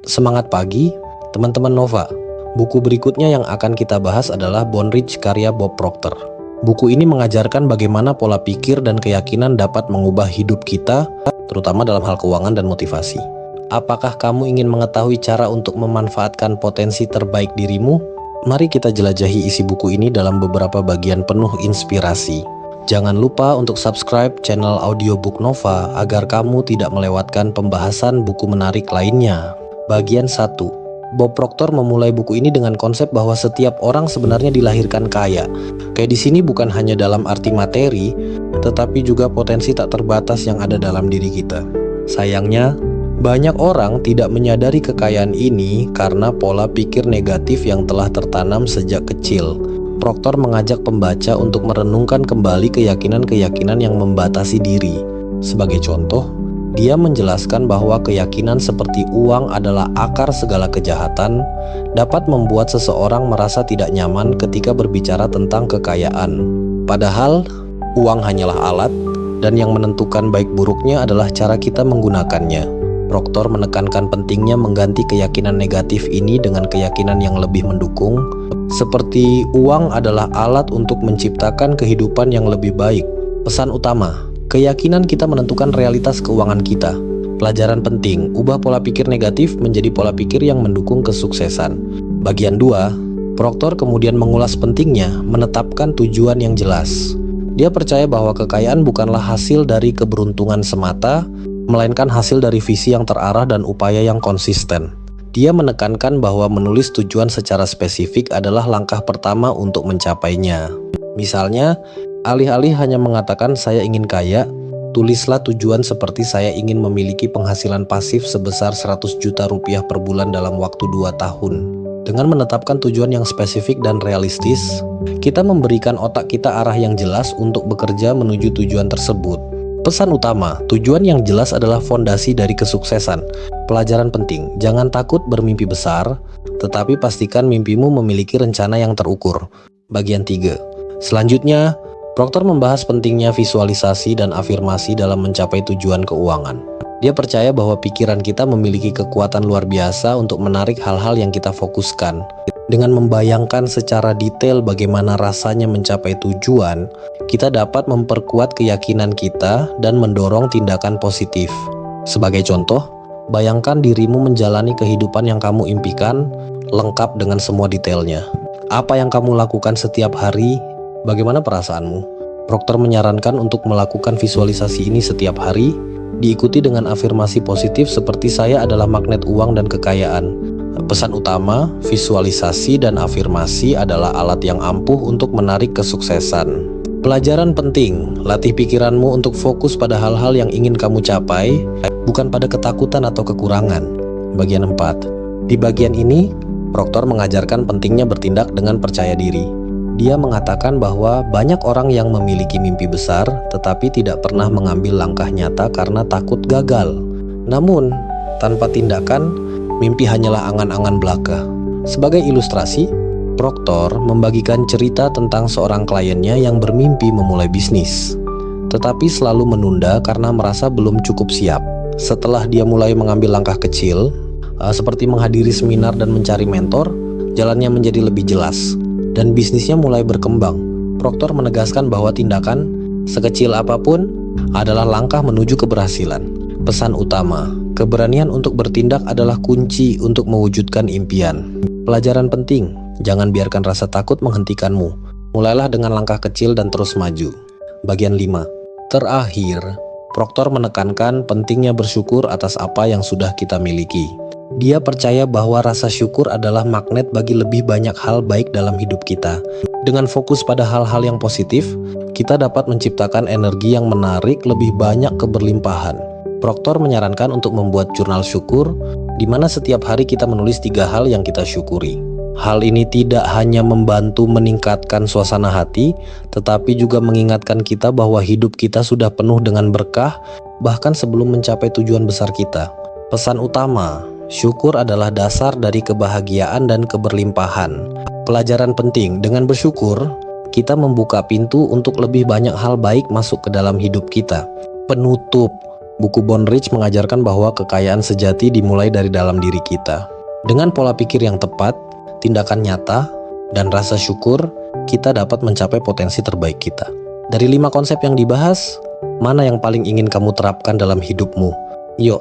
Semangat pagi, teman-teman Nova. Buku berikutnya yang akan kita bahas adalah Born Rich karya Bob Proctor. Buku ini mengajarkan bagaimana pola pikir dan keyakinan dapat mengubah hidup kita, terutama dalam hal keuangan dan motivasi. Apakah kamu ingin mengetahui cara untuk memanfaatkan potensi terbaik dirimu? Mari kita jelajahi isi buku ini dalam beberapa bagian penuh inspirasi. Jangan lupa untuk subscribe channel Audiobook Nova agar kamu tidak melewatkan pembahasan buku menarik lainnya. Bagian 1. Bob Proctor memulai buku ini dengan konsep bahwa setiap orang sebenarnya dilahirkan kaya. Kayak di sini bukan hanya dalam arti materi, tetapi juga potensi tak terbatas yang ada dalam diri kita. Sayangnya, banyak orang tidak menyadari kekayaan ini karena pola pikir negatif yang telah tertanam sejak kecil. Proctor mengajak pembaca untuk merenungkan kembali keyakinan-keyakinan yang membatasi diri. Sebagai contoh, dia menjelaskan bahwa keyakinan seperti uang adalah akar segala kejahatan dapat membuat seseorang merasa tidak nyaman ketika berbicara tentang kekayaan. Padahal, uang hanyalah alat, dan yang menentukan baik buruknya adalah cara kita menggunakannya. Proctor menekankan pentingnya mengganti keyakinan negatif ini dengan keyakinan yang lebih mendukung, seperti uang adalah alat untuk menciptakan kehidupan yang lebih baik. Pesan utama: keyakinan kita menentukan realitas keuangan kita. Pelajaran penting: ubah pola pikir negatif menjadi pola pikir yang mendukung kesuksesan. Bagian 2, Proctor kemudian mengulas pentingnya menetapkan tujuan yang jelas. Dia percaya bahwa kekayaan bukanlah hasil dari keberuntungan semata, melainkan hasil dari visi yang terarah dan upaya yang konsisten. Dia menekankan bahwa menulis tujuan secara spesifik adalah langkah pertama untuk mencapainya. Misalnya, alih-alih hanya mengatakan saya ingin kaya, tulislah tujuan seperti saya ingin memiliki penghasilan pasif sebesar 100 juta rupiah per bulan dalam waktu 2 tahun. Dengan menetapkan tujuan yang spesifik dan realistis, kita memberikan otak kita arah yang jelas untuk bekerja menuju tujuan tersebut. Pesan utama: tujuan yang jelas adalah fondasi dari kesuksesan. Pelajaran penting: jangan takut bermimpi besar, tetapi pastikan mimpimu memiliki rencana yang terukur. Bagian 3. Selanjutnya, Proctor membahas pentingnya visualisasi dan afirmasi dalam mencapai tujuan keuangan. Dia percaya bahwa pikiran kita memiliki kekuatan luar biasa untuk menarik hal-hal yang kita fokuskan. Dengan membayangkan secara detail bagaimana rasanya mencapai tujuan, kita dapat memperkuat keyakinan kita dan mendorong tindakan positif. Sebagai contoh, bayangkan dirimu menjalani kehidupan yang kamu impikan, lengkap dengan semua detailnya. Apa yang kamu lakukan setiap hari? Bagaimana perasaanmu? Proctor menyarankan untuk melakukan visualisasi ini setiap hari, diikuti dengan afirmasi positif seperti saya adalah magnet uang dan kekayaan. Pesan utama: visualisasi dan afirmasi adalah alat yang ampuh untuk menarik kesuksesan. Pelajaran penting: latih pikiranmu untuk fokus pada hal-hal yang ingin kamu capai, bukan pada ketakutan atau kekurangan. Bagian 4. Di bagian ini, Proctor mengajarkan pentingnya bertindak dengan percaya diri. Dia mengatakan bahwa banyak orang yang memiliki mimpi besar, tetapi tidak pernah mengambil langkah nyata karena takut gagal. Namun, tanpa tindakan, mimpi hanyalah angan-angan belaka. Sebagai ilustrasi, Proctor membagikan cerita tentang seorang kliennya yang bermimpi memulai bisnis, tetapi selalu menunda karena merasa belum cukup siap. Setelah dia mulai mengambil langkah kecil, seperti menghadiri seminar dan mencari mentor, jalannya menjadi lebih jelas, dan bisnisnya mulai berkembang. Proctor menegaskan bahwa tindakan, sekecil apapun, adalah langkah menuju keberhasilan. Pesan utama: keberanian untuk bertindak adalah kunci untuk mewujudkan impian. Pelajaran penting: jangan biarkan rasa takut menghentikanmu. Mulailah dengan langkah kecil dan terus maju. Bagian 5. Terakhir, Proctor menekankan pentingnya bersyukur atas apa yang sudah kita miliki. Dia percaya bahwa rasa syukur adalah magnet bagi lebih banyak hal baik dalam hidup kita. Dengan fokus pada hal-hal yang positif, kita dapat menciptakan energi yang menarik lebih banyak keberlimpahan. Proctor menyarankan untuk membuat jurnal syukur, di mana setiap hari kita menulis 3 hal yang kita syukuri. Hal ini tidak hanya membantu meningkatkan suasana hati, tetapi juga mengingatkan kita bahwa hidup kita sudah penuh dengan berkah, bahkan sebelum mencapai tujuan besar kita. Pesan utama: syukur adalah dasar dari kebahagiaan dan keberlimpahan. Pelajaran penting: dengan bersyukur, kita membuka pintu untuk lebih banyak hal baik masuk ke dalam hidup kita. Penutup: Buku Born Rich mengajarkan bahwa kekayaan sejati dimulai dari dalam diri kita. Dengan pola pikir yang tepat, tindakan nyata, dan rasa syukur, kita dapat mencapai potensi terbaik kita. Dari 5 konsep yang dibahas, mana yang paling ingin kamu terapkan dalam hidupmu? Yuk,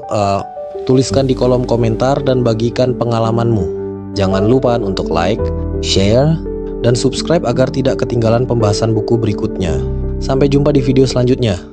tuliskan di kolom komentar dan bagikan pengalamanmu. Jangan lupa untuk like, share, dan subscribe agar tidak ketinggalan pembahasan buku berikutnya. Sampai jumpa di video selanjutnya.